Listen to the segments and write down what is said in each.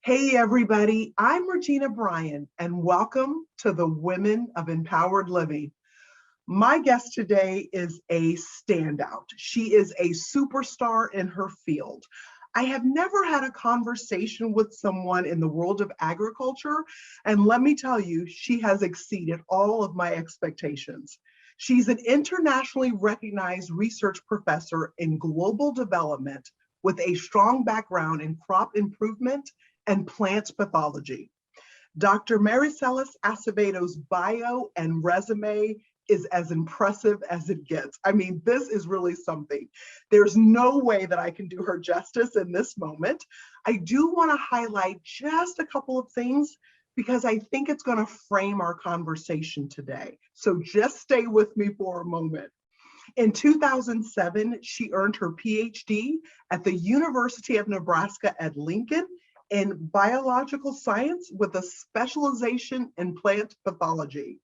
Hey, everybody, I'm Regina Bryan, and welcome to the Women of Empowered Living. My guest today is a standout. She is a superstar in her field. I have never had a conversation with someone in the world of agriculture, and let me tell you, she has exceeded all of my expectations. She's an internationally recognized research professor in global development with a strong background in crop improvement and plant pathology. Dr. Maricelis Acevedo's bio and resume is as impressive as it gets. I mean, this is really something. There's no way that I can do her justice in this moment. I do want to highlight just a couple of things because I think it's going to frame our conversation today. So just stay with me for a moment. In 2007, she earned her PhD at the University of Nebraska at Lincoln in biological science with a specialization in plant pathology.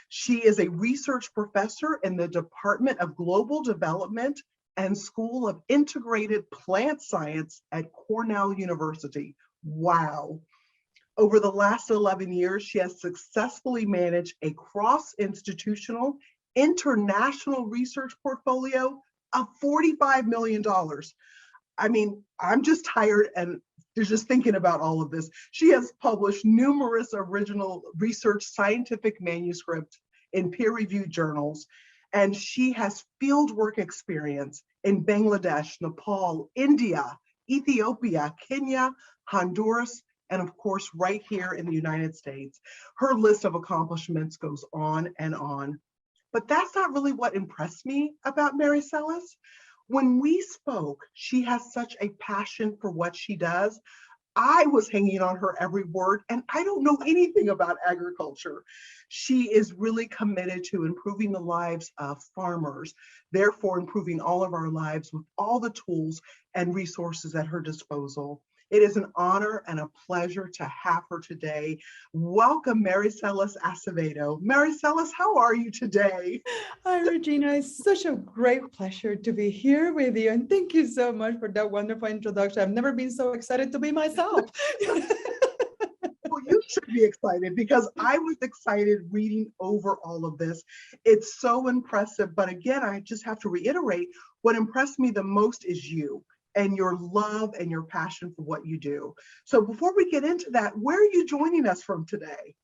She is a research professor in the Department of Global Development and School of Integrated Plant Science at Cornell University. Wow. Over the last 11 years, she has successfully managed a cross-institutional international research portfolio of $45 million. I mean, I'm just tired and just thinking about all of this. She has published numerous original research scientific manuscripts in peer-reviewed journals, and she has fieldwork experience in Bangladesh, Nepal, India, Ethiopia, Kenya, Honduras, and of course, right here in the United States. Her list of accomplishments goes on and on. But that's not really what impressed me about Maricelis. When we spoke, she has such a passion for what she does. I was hanging on her every word, and I don't know anything about agriculture. She is really committed to improving the lives of farmers, therefore improving all of our lives with all the tools and resources at her disposal. It is an honor and a pleasure to have her today. Welcome, Maricelis Acevedo. Maricelis, how are you today? Hi, Regina. It's such a great pleasure to be here with you. And thank you so much for that wonderful introduction. I've never been so excited to be myself. Well, you should be excited because I was excited reading over all of this. It's so impressive. But again, I just have to reiterate, what impressed me the most is you and your love and your passion for what you do. So before we get into that, where are you joining us from today?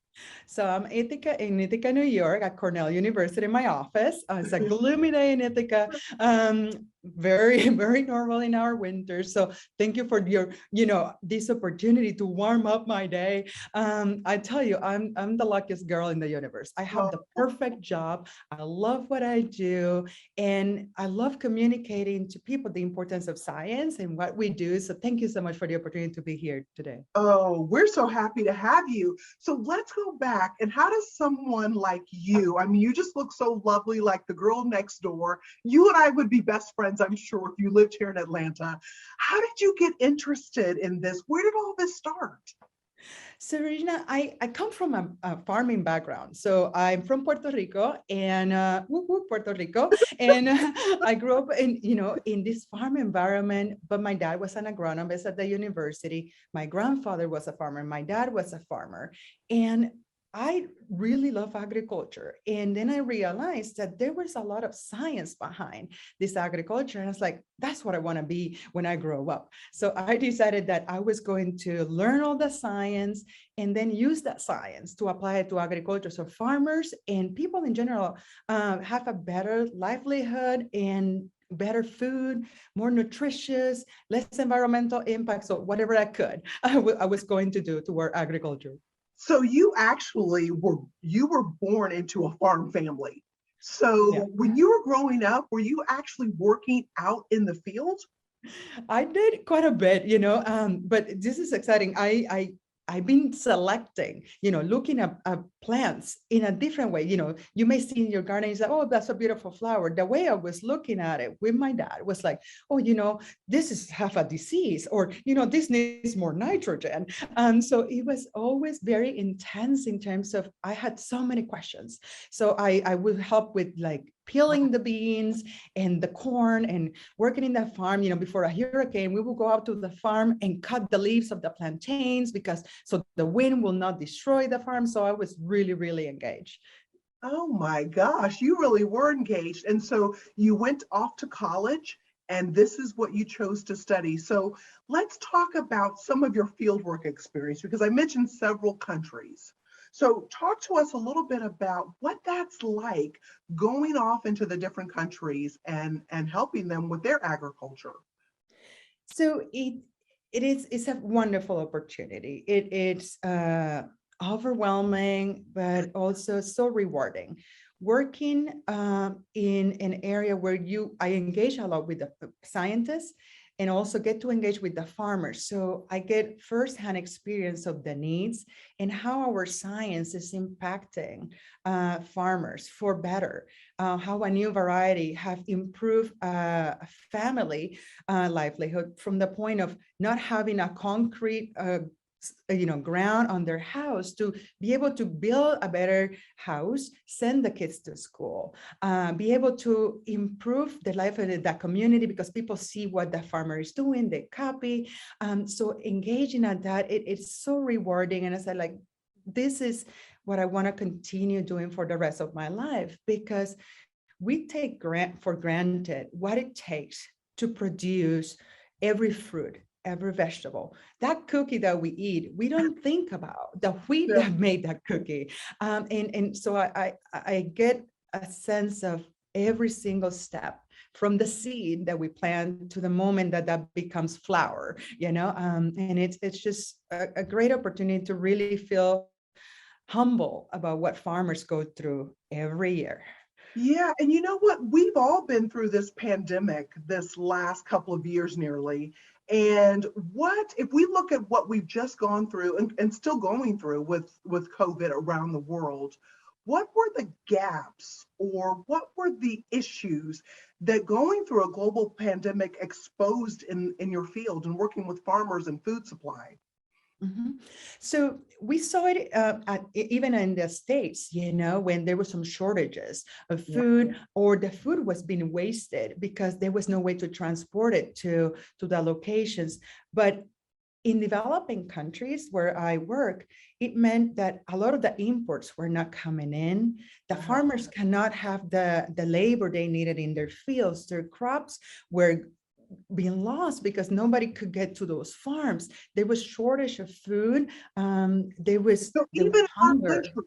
So I'm in Ithaca, New York at Cornell University in my office. It's a gloomy day in Ithaca. Very, very normal in our winter. So thank you for your, this opportunity to warm up my day. I tell you, I'm the luckiest girl in the universe. I have the perfect job. I love what I do. And I love communicating to people the importance of science and what we do. So thank you so much for the opportunity to be here today. Oh, we're so happy to have you. So let's go back. And how does someone like you, I mean, you just look so lovely, like the girl next door. You and I would be best friends, I'm sure, if you lived here in Atlanta. How did you get interested in this? Where did all this start? So Regina, I come from a farming background. So I'm from Puerto Rico and Puerto Rico. And I grew up in this farm environment, but my dad was an agronomist at the university. My grandfather was a farmer. My dad was a farmer. And I really love agriculture. And then I realized that there was a lot of science behind this agriculture. And I was like, that's what I want to be when I grow up. So I decided that I was going to learn all the science and then use that science to apply it to agriculture. So farmers and people in general have a better livelihood and better food, more nutritious, less environmental impact. So whatever I could, I was going to do toward agriculture. So you actually were born into a farm family. So yeah. When you were growing up, were you actually working out in the field? I did quite a bit, but this is exciting. I've been selecting, looking at plants in a different way. You may see in your garden, you say, oh, that's a beautiful flower. The way I was looking at it with my dad was like, oh, this is have a disease, or, this needs more nitrogen. And so it was always very intense in terms of, I had so many questions. So I would help with like peeling the beans and the corn and working in that farm. Before a hurricane, we will go out to the farm and cut the leaves of the plantains because so the wind will not destroy the farm. So I was really, really engaged. Oh my gosh, you really were engaged. And so you went off to college, and this is what you chose to study. So let's talk about some of your fieldwork experience, because I mentioned several countries. So talk to us a little bit about what that's like, going off into the different countries and helping them with their agriculture. So it's a wonderful opportunity. It's overwhelming, but also so rewarding. Working in an area where I engage a lot with the scientists and also get to engage with the farmers. So I get firsthand experience of the needs and how our science is impacting farmers for better, how a new variety have improved a family livelihood from the point of not having a concrete ground on their house to be able to build a better house, send the kids to school, be able to improve the life of the community because people see what the farmer is doing, they copy. So engaging at that, it's so rewarding. And I said, like, this is what I want to continue doing for the rest of my life, because we take for granted what it takes to produce every fruit, every vegetable. That cookie that we eat, we don't think about the wheat that made that cookie. And so I get a sense of every single step from the seed that we plant to the moment that becomes flour, and it's just a great opportunity to really feel humble about what farmers go through every year. Yeah, and you know what? We've all been through this pandemic this last couple of years nearly. And what if we look at what we've just gone through and still going through with COVID around the world? What were the gaps or what were the issues that going through a global pandemic exposed in your field and working with farmers and food supply? Mhm. So we saw it even in the States, when there were some shortages of Yeah. food, or the food was being wasted because there was no way to transport it to the locations. But in developing countries where I work, it meant that a lot of the imports were not coming in. The farmers cannot have the labor they needed in their fields. Their crops were being lost because nobody could get to those farms. There was shortage of food. There was So there was even our hunger. country,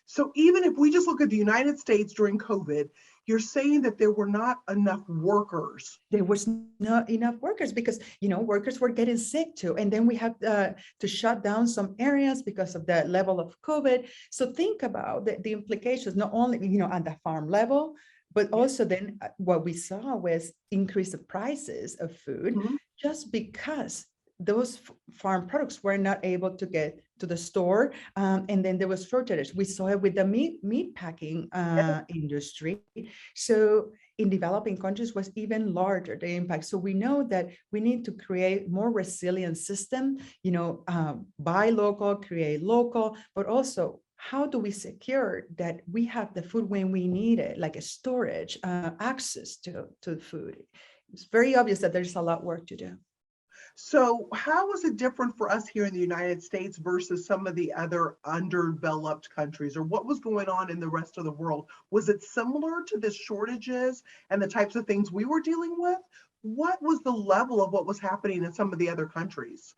so even if we just look at the United States during COVID, you're saying that there were not enough workers. There was not enough workers because workers were getting sick too, and then we had to shut down some areas because of the level of COVID. So think about the implications, not only at the farm level, but also then what we saw was increase the prices of food, Mhm. just because those farm products were not able to get to the store, and then there was shortage. We saw it with the meat packing industry. So in developing countries was even larger, the impact. So we know that we need to create more resilient system, buy local, create local, but also how do we secure that we have the food when we need it, like a storage, access to food? It's very obvious that there's a lot of work to do. So how is it different for us here in the United States versus some of the other underdeveloped countries, or what was going on in the rest of the world? Was it similar to the shortages and the types of things we were dealing with? What was the level of what was happening in some of the other countries?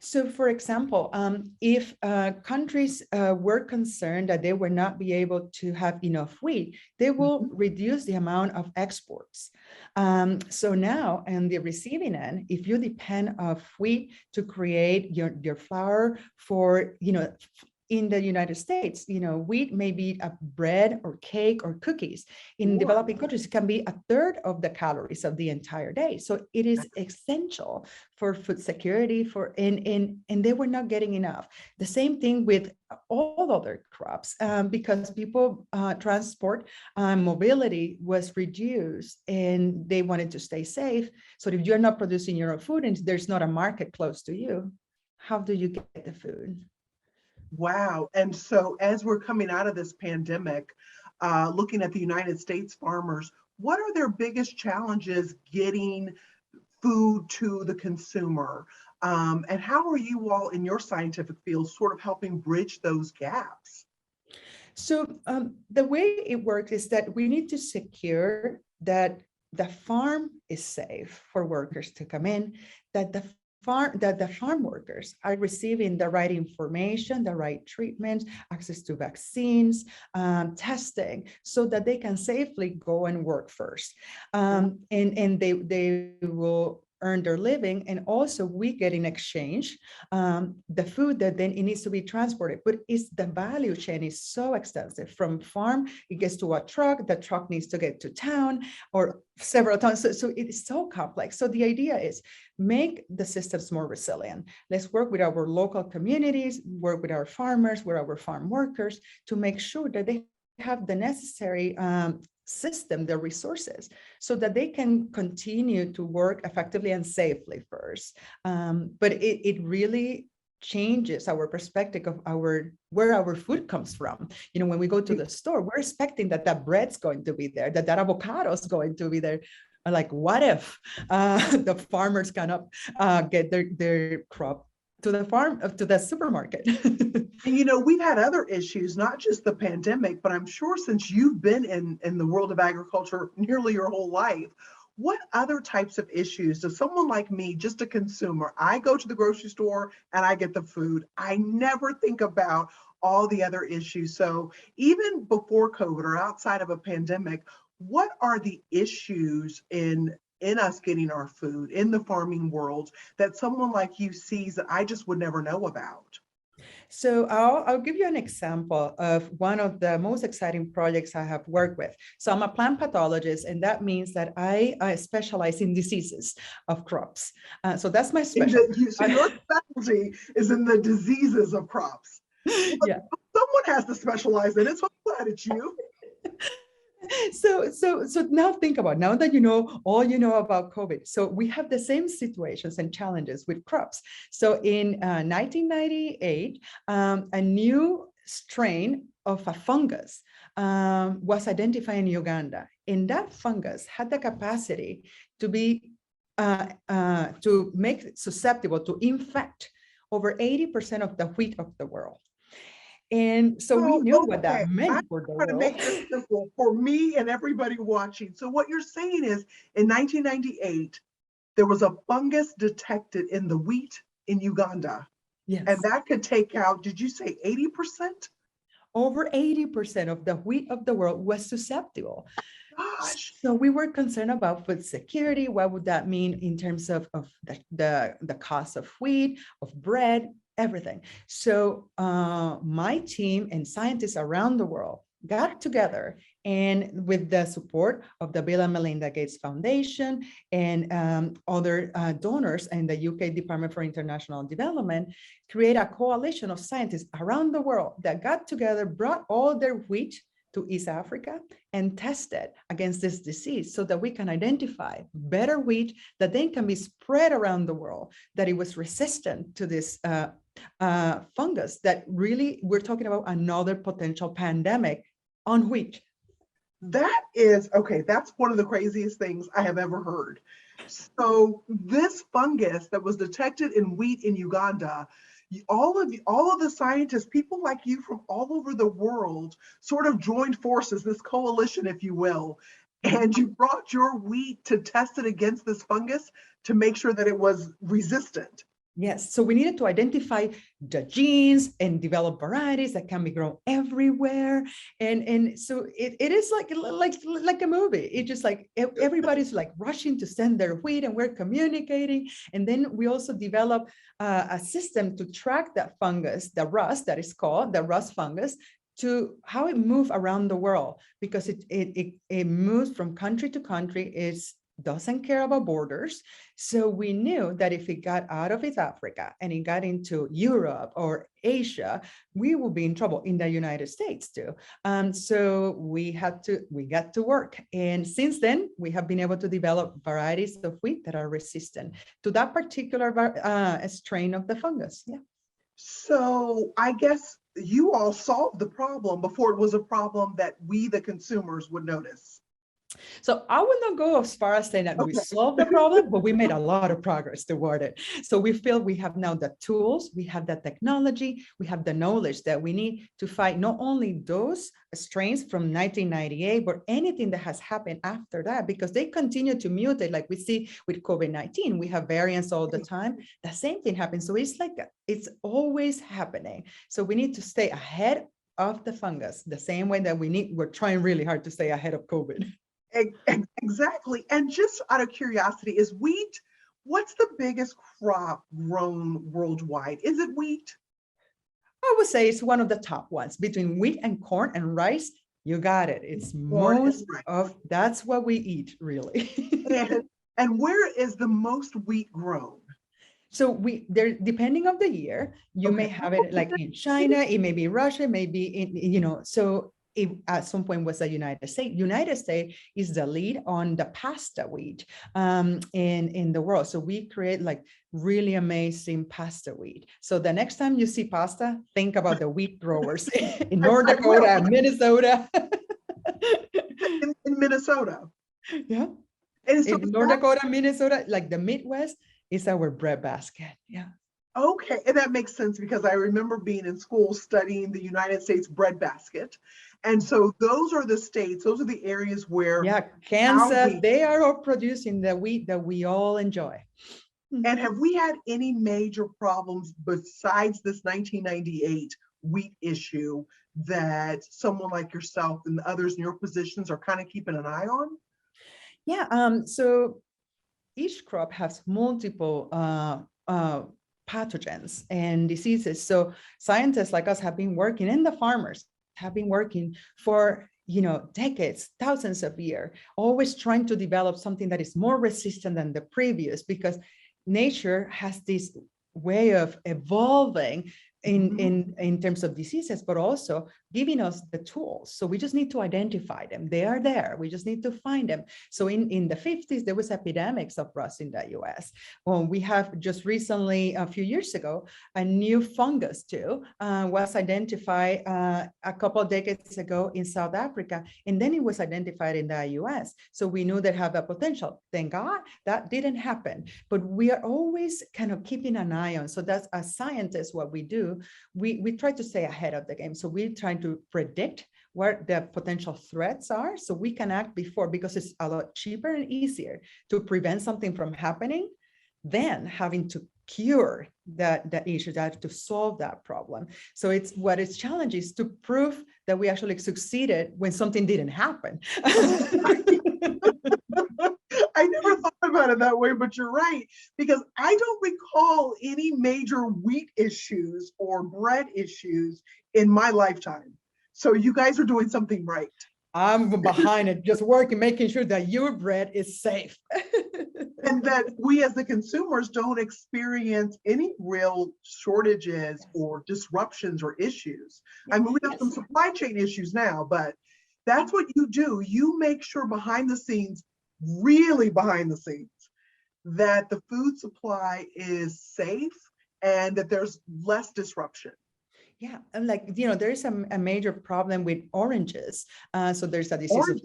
So, for example, if countries were concerned that they would not be able to have enough wheat, they will Mhm. reduce the amount of exports. So now, on the receiving end, if you depend on wheat to create your flour for in the United States, wheat may be a bread or cake or cookies. In Sure. developing countries, it can be a third of the calories of the entire day. So it is essential for food security, and they were not getting enough. The same thing with all other crops, because people transport mobility was reduced and they wanted to stay safe. So if you're not producing your own food and there's not a market close to you, how do you get the food? Wow. And so as we're coming out of this pandemic, looking at the United States farmers, what are their biggest challenges getting food to the consumer? And how are you all in your scientific field sort of helping bridge those gaps? So the way it works is that we need to secure that the farm is safe for workers to come in, that the farm workers are receiving the right information, the right treatment, access to vaccines, testing, so that they can safely go and work first. And they will earn their living, and also we get in exchange the food that then it needs to be transported. But the value chain is so extensive. From farm, it gets to a truck, the truck needs to get to town or several towns. So it is so complex. So the idea is make the systems more resilient. Let's work with our local communities, work with our farmers, with our farm workers to make sure that they have the necessary system, the resources, so that they can continue to work effectively and safely first. But it really changes our perspective of where our food comes from. When we go to the store, we're expecting that bread's going to be there, that avocado is going to be there. Like, what if the farmers cannot get their crop to the farm, to the supermarket? And we've had other issues, not just the pandemic, but I'm sure since you've been in the world of agriculture nearly your whole life, what other types of issues does someone like me, just a consumer, I go to the grocery store and I get the food. I never think about all the other issues. So even before COVID or outside of a pandemic, what are the issues in us getting our food in the farming world that someone like you sees that I just would never know about? So I'll give you an example of one of the most exciting projects I have worked with. So I'm a plant pathologist, and that means that I specialize in diseases of crops. So that's my specialty. So your specialty is in the diseases of crops. Yeah. Someone has to specialize in it, so I'm glad it's you. So now think about, now that you know all you know about COVID, so we have the same situations and challenges with crops. So in 1998, a new strain of a fungus was identified in Uganda, and that fungus had the capacity to be to make susceptible to infect over 80% of the wheat of the world. And so we knew what that meant for the world. To make this simple for me and everybody watching. So what you're saying is in 1998, there was a fungus detected in the wheat in Uganda. Yes. And that could take out, did you say 80%? Over 80% of the wheat of the world was susceptible. Gosh. So we were concerned about food security. What would that mean in terms of the cost of wheat, of bread, everything. So my team and scientists around the world got together, and with the support of the Bill and Melinda Gates Foundation and other donors and the UK Department for International Development, create a coalition of scientists around the world that got together, brought all their wheat to East Africa and tested against this disease so that we can identify better wheat that then can be spread around the world, that it was resistant to this fungus, that really we're talking about another potential pandemic on wheat. That is, okay, that's one of the craziest things I have ever heard. So this fungus that was detected in wheat in Uganda, all of the scientists, people like you from all over the world sort of joined forces, this coalition, if you will, and you brought your wheat to test it against this fungus to make sure that it was resistant. Yes, so we needed to identify the genes and develop varieties that can be grown everywhere. And so it is like a movie. It's just like everybody's like rushing to send their wheat, and we're communicating. And then we also develop a system to track that fungus, the rust that is called the rust fungus, to how it moves around the world, because it moves from country to country. It's doesn't care about borders. So we knew that if it got out of East Africa and it got into Europe or Asia, we would be in trouble in the United States too. So we got to work. And since then, we have been able to develop varieties of wheat that are resistant to that particular strain of the fungus. Yeah. So I guess you all solved the problem before it was a problem that we, the consumers, would notice. So I would not go as far as saying that we solved the problem, but we made a lot of progress toward it. So we feel we have now the tools, we have the technology, we have the knowledge that we need to fight not only those strains from 1998, but anything that has happened after that, because they continue to mutate. Like we see with COVID-19, we have variants all the time. The same thing happens. So it's like, it's always happening. So we need to stay ahead of the fungus, the same way that we're trying really hard to stay ahead of COVID. Exactly. And just out of curiosity, is wheat, what's the biggest crop grown worldwide? Is it wheat? I would say it's one of the top ones between wheat and corn and rice. You got it. It's most of, that's what we eat, really. and where is the most wheat grown? So there, depending on the year, you may have it like in China, it may be Russia, maybe in, so it at some point was the United States. United States is the lead on the pasta wheat in the world. So we create like really amazing pasta wheat. So the next time you see pasta, think about the wheat growers in North Dakota and Minnesota. in Minnesota. Yeah. And so in North Dakota, Minnesota, like the Midwest is our bread basket. Yeah. Okay, and that makes sense because I remember being in school studying the United States bread basket. And so those are the states, those are the areas where— Yeah, Kansas, they are all producing the wheat that we all enjoy. And have we had any major problems besides this 1998 wheat issue that someone like yourself and others in your positions are kind of keeping an eye on? Yeah, so each crop has multiple pathogens and diseases. So scientists like us have been working, and the farmers have been working for decades, thousands of years, always trying to develop something that is more resistant than the previous, because nature has this way of evolving in terms of diseases, but also giving us the tools. So we just need to identify them. They are there. We just need to find them. So in the 50s, there was epidemics of rust in the US. Well, we have just recently, a few years ago, a new fungus too was identified a couple of decades ago in South Africa, and then it was identified in the US. So we knew that had the potential. Thank God that didn't happen, but we are always kind of keeping an eye on. So that's, as scientists, what we do. We try to stay ahead of the game. So we try to predict where the potential threats are so we can act before, because it's a lot cheaper and easier to prevent something from happening than having to cure that issue, to solve that problem. So it's what is challenging is to prove that we actually succeeded when something didn't happen. I never thought about it that way, but you're right, because I don't recall any major wheat issues or bread issues in my lifetime. So you guys are doing something right. I'm behind it, just working, making sure that your bread is safe. And that we as the consumers don't experience any real shortages or disruptions or issues. I mean, we have some supply chain issues now, but that's what you do. You make sure behind the scenes, really behind the scenes, that the food supply is safe and that there's less disruption. Yeah, and there's a major problem with oranges. So there's a disease of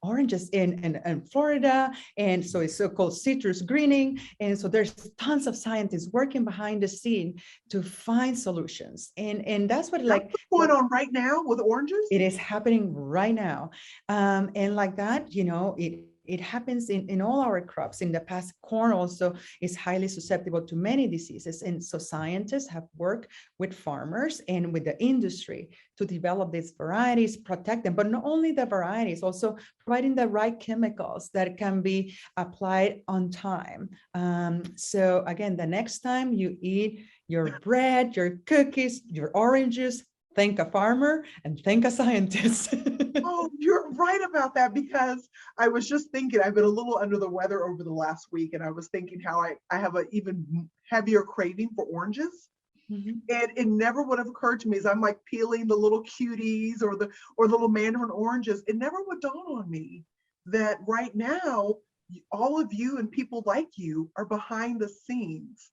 oranges in Florida, and so it's so-called citrus greening. And so there's tons of scientists working behind the scene to find solutions. And that's what what's going on right now with oranges. It is happening right now, and like that, it it happens in all our crops. In the past, corn also is highly susceptible to many diseases. And so scientists have worked with farmers and with the industry to develop these varieties, protect them, but not only the varieties, also providing the right chemicals that can be applied on time. So again, the next time you eat your bread, your cookies, your orange juice, thank a farmer and thank a scientist. Oh, you're right about that, because I was just thinking, I've been a little under the weather over the last week, and I was thinking how I have an even heavier craving for oranges. Mhm. And it never would have occurred to me as I'm like peeling the little cuties or the little mandarin oranges. It never would dawn on me that right now, all of you and people like you are behind the scenes,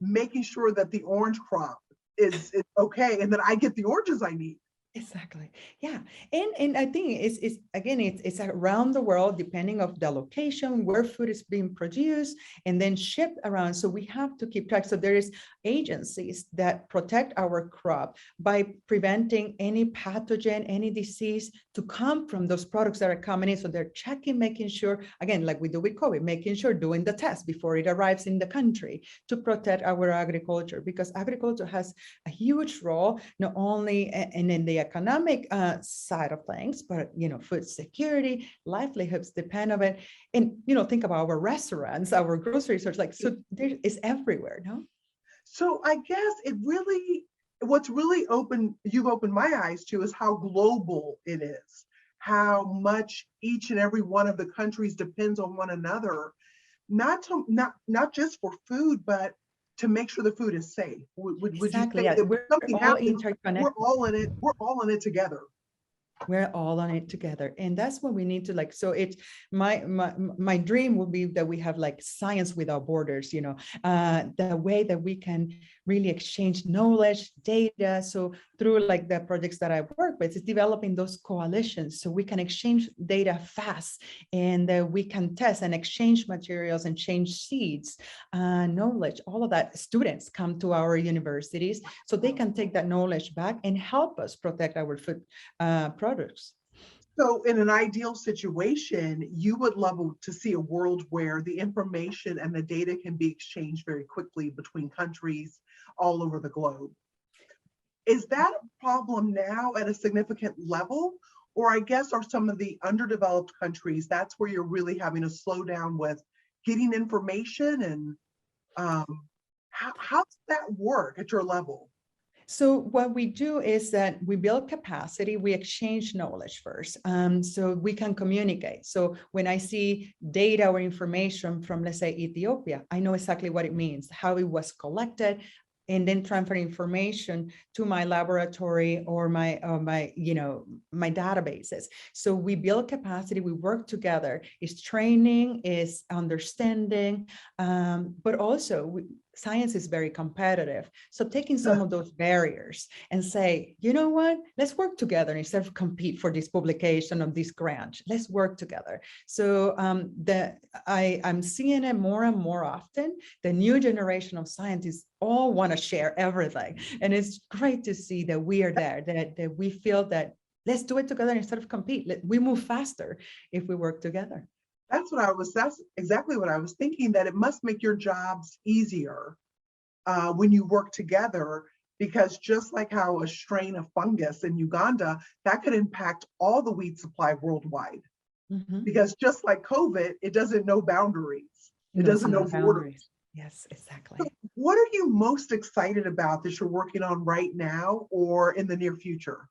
making sure that the orange crop is okay and that I get the oranges I need. Exactly. Yeah. And I think it's again, it's around the world, depending of the location where food is being produced and then shipped around. So we have to keep track. So there is agencies that protect our crop by preventing any pathogen, any disease to come from those products that are coming in. So they're checking, making sure, again, like we do with COVID, making sure, doing the test before it arrives in the country to protect our agriculture, because agriculture has a huge role, not only in the economic side of things, but food security, livelihoods depend on it. And think about our restaurants, our grocery stores, like, so there is everywhere, no? So I guess what's really you've opened my eyes to is how global it is, how much each and every one of the countries depends on one another, not just for food, but to make sure the food is safe. Would you Exactly. say Yeah, that when we're something all happens, interconnected. we're all in it together? We're all on it together, and that's what we need to like. So it's my dream would be that we have like science without borders, the way that we can really exchange knowledge, data. So through like the projects that I work with, is developing those coalitions so we can exchange data fast, and we can test and exchange materials and change seeds, knowledge, all of that. Students come to our universities so they can take that knowledge back and help us protect our food products. So in an ideal situation, you would love to see a world where the information and the data can be exchanged very quickly between countries all over the globe. Is that a problem now at a significant level? Or I guess are some of the underdeveloped countries, that's where you're really having to slow down with getting information, and how does that work at your level? So what we do is that we build capacity, we exchange knowledge first, so we can communicate. So when I see data or information from, let's say, Ethiopia, I know exactly what it means, how it was collected, and then transfer information to my laboratory or my databases. So we build capacity, we work together. It's training, is understanding, but also science is very competitive. So taking some of those barriers and say, you know what, let's work together instead of compete for this publication of this grant. Let's work together. So I'm seeing it more and more often. The new generation of scientists all want to share everything. And it's great to see that we are there, that we feel that let's do it together instead of compete. We move faster if we work together. That's exactly what I was thinking, that it must make your jobs easier when you work together, because just like how a strain of fungus in Uganda, that could impact all the wheat supply worldwide. Mm-hmm. Because just like COVID, it doesn't know boundaries. It doesn't know borders. Yes, exactly. So what are you most excited about that you're working on right now or in the near future?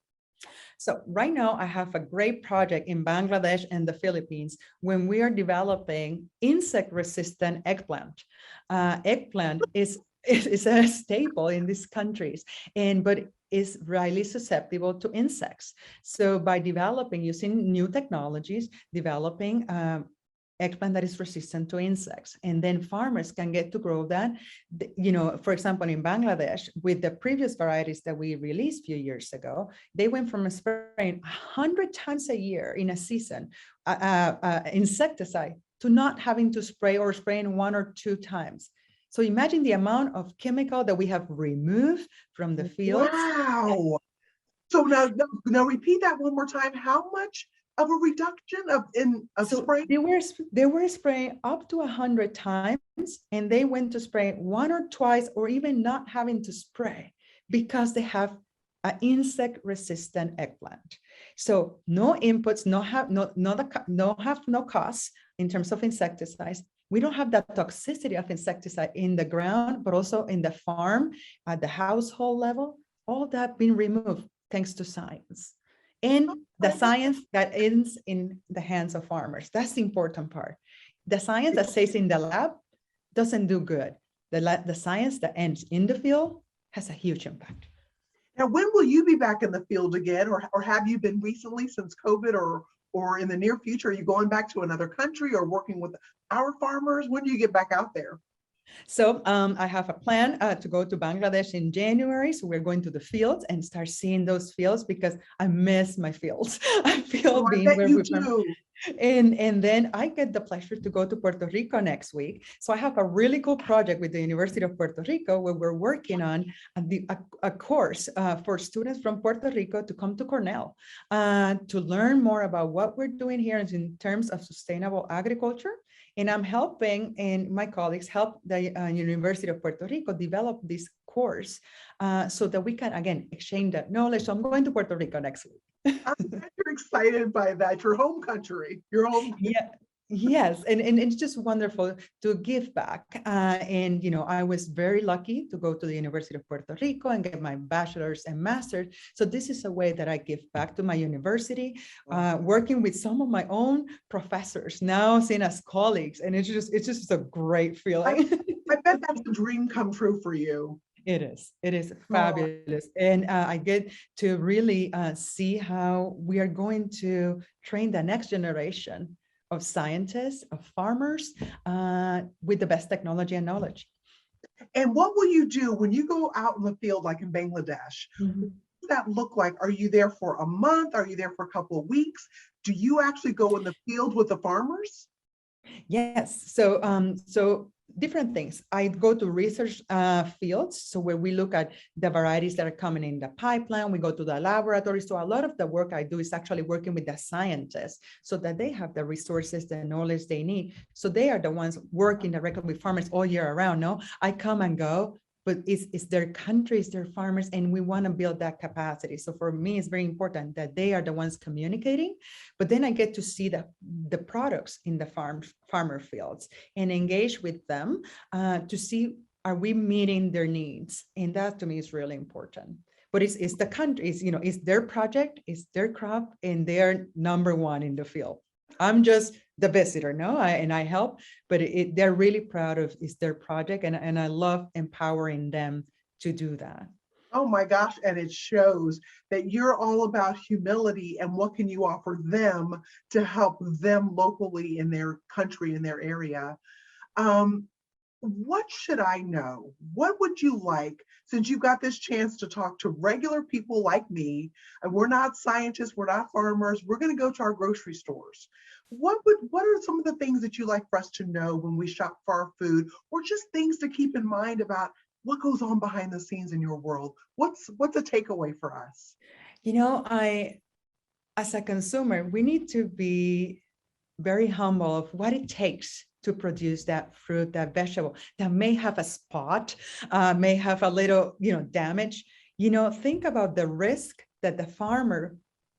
So right now I have a great project in Bangladesh and the Philippines when we are developing insect-resistant eggplant. Eggplant is a staple in these countries, but is highly susceptible to insects. So by developing, using new technologies, developing eggplant that is resistant to insects, and then farmers can get to grow that. For example, in Bangladesh, with the previous varieties that we released a few years ago, they went from spraying 100 times a year in a season insecticide to not having to spray or spraying 1 or 2 times. So imagine the amount of chemical that we have removed from the fields. Wow. So now repeat that one more time. How much of a reduction of So spray? they were spraying up to 100 times, and they went to spray one or twice, or even not having to spray because they have an insect resistant eggplant. So no inputs, no costs in terms of insecticides. We don't have that toxicity of insecticide in the ground, but also in the farm, at the household level, all that being removed thanks to science. And the science that ends in the hands of farmers. That's the important part. The science that stays in the lab doesn't do good. The science that ends in the field has a huge impact. Now, when will you be back in the field again, or have you been recently since COVID, or in the near future? Are you going back to another country or working with our farmers? When do you get back out there? So I have a plan to go to Bangladesh in January. So we're going to the fields and start seeing those fields, because I miss my fields. I feel Oh, I being bet where you we're from. do. And then I get the pleasure to go to Puerto Rico next week. So I have a really cool project with the University of Puerto Rico, where we're working on a course for students from Puerto Rico to come to Cornell to learn more about what we're doing here in terms of sustainable agriculture. And I'm helping, and my colleagues help the University of Puerto Rico develop this course so that we can, again, exchange that knowledge. So I'm going to Puerto Rico next week. I'm glad you're excited by that. Your home country, your home. Yeah. Yes, and it's just wonderful to give back. And I was very lucky to go to the University of Puerto Rico and get my bachelor's and master's. So this is a way that I give back to my university, working with some of my own professors now seen as colleagues, and it's just a great feeling. I bet that's a dream come true for you. It is fabulous. And I get to really see how we are going to train the next generation of scientists, of farmers, with the best technology and knowledge. And what will you do when you go out in the field, like in Bangladesh? Mm-hmm. What does that look like? Are you there for a month? Are you there for a couple of weeks? Do you actually go in the field with the farmers? Yes. So different things. I go to research fields, so where we look at the varieties that are coming in the pipeline. We go to the laboratory. So a lot of the work I do is actually working with the scientists, so that they have the resources, the knowledge they need. So they are the ones working directly with farmers all year around. No, I come and go, but it's their countries, their farmers, and we want to build that capacity. So for me, it's very important that they are the ones communicating, but then I get to see the products in the farmer fields and engage with them to see, are we meeting their needs? And that to me is really important. But it's the countries, it's their project, it's their crop, and they're number one in the field. I'm just the visitor, and I help, but they're really proud of it's their project, and I love empowering them to do that. Oh my gosh, and it shows that you're all about humility and what can you offer them to help them locally in their country, in their area. What should I know? What would you like, since you got this chance to talk to regular people like me, and we're not scientists, we're not farmers, we're going to go to our grocery stores. What are some of the things that you like for us to know when we shop for our food, or just things to keep in mind about what goes on behind the scenes in your world? What's a takeaway for us? As a consumer, we need to be very humble of what it takes to produce that fruit, that vegetable that may have a spot, may have a little, damage. Think about the risk that the farmer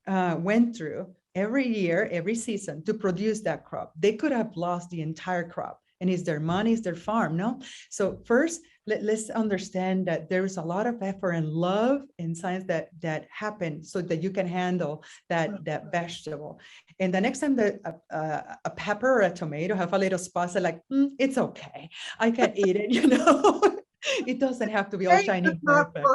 went through every year, every season to produce that crop. They could have lost the entire crop, and it's their money, it's their farm, no? So first, let's understand that there is a lot of effort and love in science that happen so that you can handle that vegetable. And the next time that a pepper or a tomato have a little spot, so like, it's okay, I can eat it, It doesn't have to be all shiny and perfect.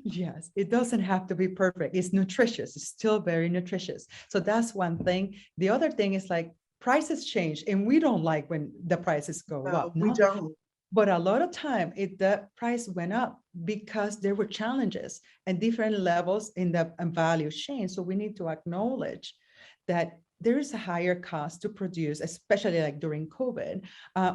Yes, it doesn't have to be perfect. It's nutritious. It's still very nutritious. So that's one thing. The other thing is like prices change, and we don't like when the prices go up. We don't. But a lot of time, the price went up because there were challenges and different levels in the value chain. So we need to acknowledge that there is a higher cost to produce, especially like during COVID,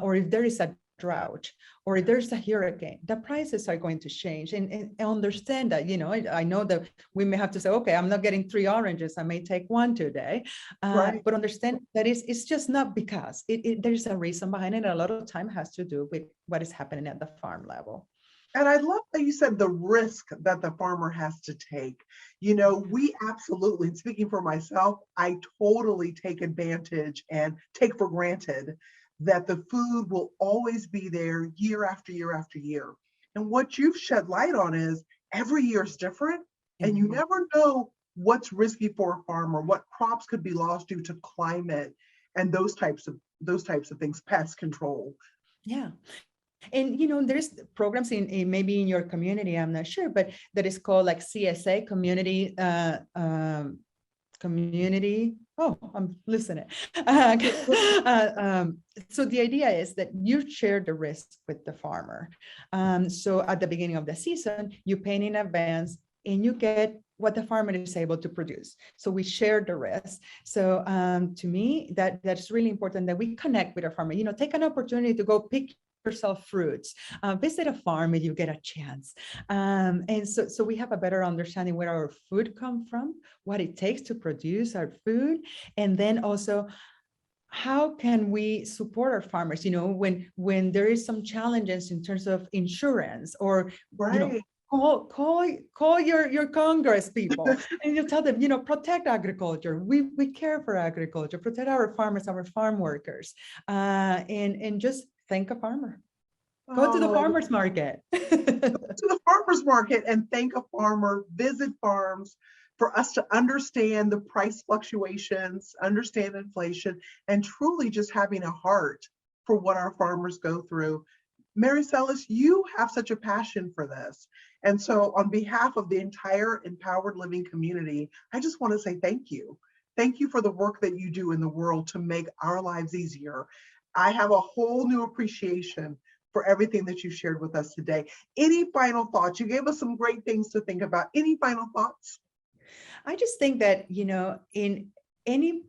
or if there is a drought or there's a hurricane, the prices are going to change. And understand that, I know that we may have to say, okay, I'm not getting 3 oranges, I may take 1 today. Right. But understand that it's just not because there's a reason behind it. A lot of time has to do with what is happening at the farm level. And I love that you said the risk that the farmer has to take. We absolutely, and speaking for myself, I totally take advantage and take for granted that the food will always be there year after year after year. And what you've shed light on is every year is different, and you never know what's risky for a farmer, what crops could be lost due to climate and those types of things, pest control. Yeah. And there's programs in maybe in your community, I'm not sure, but that is called like CSA, community. Oh, I'm listening. So the idea is that you share the risk with the farmer. So at the beginning of the season, you pay in advance and you get what the farmer is able to produce. So we share the risk. So to me, that's really important that we connect with our farmer. Take an opportunity to go pick yourself fruits, visit a farm if you get a chance. And so we have a better understanding where our food comes from, what it takes to produce our food, and then also how can we support our farmers, when there is some challenges in terms of insurance or, Right. call your Congress people and you tell them, protect agriculture. We care for agriculture, protect our farmers, our farm workers, and just thank a farmer. Go to the farmer's market. Go to the farmer's market and thank a farmer, visit farms for us to understand the price fluctuations, understand inflation, and truly just having a heart for what our farmers go through. Maricelis, you have such a passion for this. And so on behalf of the entire Empowered Living community, I just want to say thank you. Thank you for the work that you do in the world to make our lives easier. I have a whole new appreciation for everything that you shared with us today. Any final thoughts? You gave us some great things to think about. Any final thoughts? I just think that, in any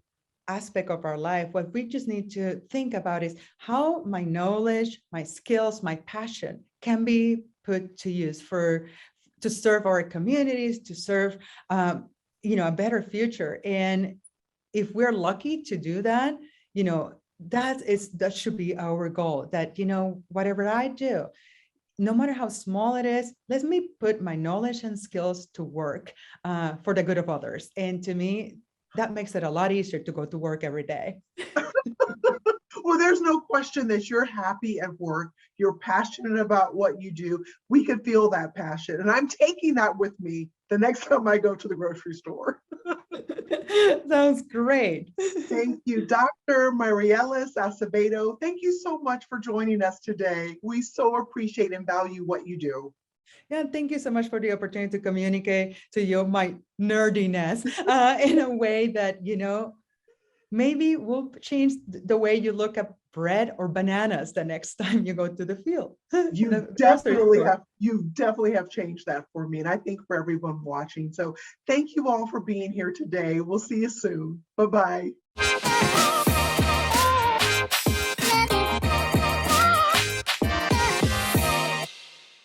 aspect of our life, what we just need to think about is how my knowledge, my skills, my passion can be put to use to serve our communities, to serve, a better future. And if we're lucky to do that, that should be our goal, that, whatever I do, no matter how small it is, let me put my knowledge and skills to work for the good of others. And to me, that makes it a lot easier to go to work every day. Well, there's no question that you're happy at work. You're passionate about what you do. We can feel that passion. And I'm taking that with me the next time I go to the grocery store. Sounds great. Thank you, Dr. Maricelis Acevedo. Thank you so much for joining us today. We so appreciate and value what you do. Yeah, thank you so much for the opportunity to communicate to you my nerdiness in a way that, maybe will change the way you look at bread or bananas the next time you go to the field. You definitely have changed that for me, and I think for everyone watching. So thank you all for being here today. We'll see you soon. Bye-bye.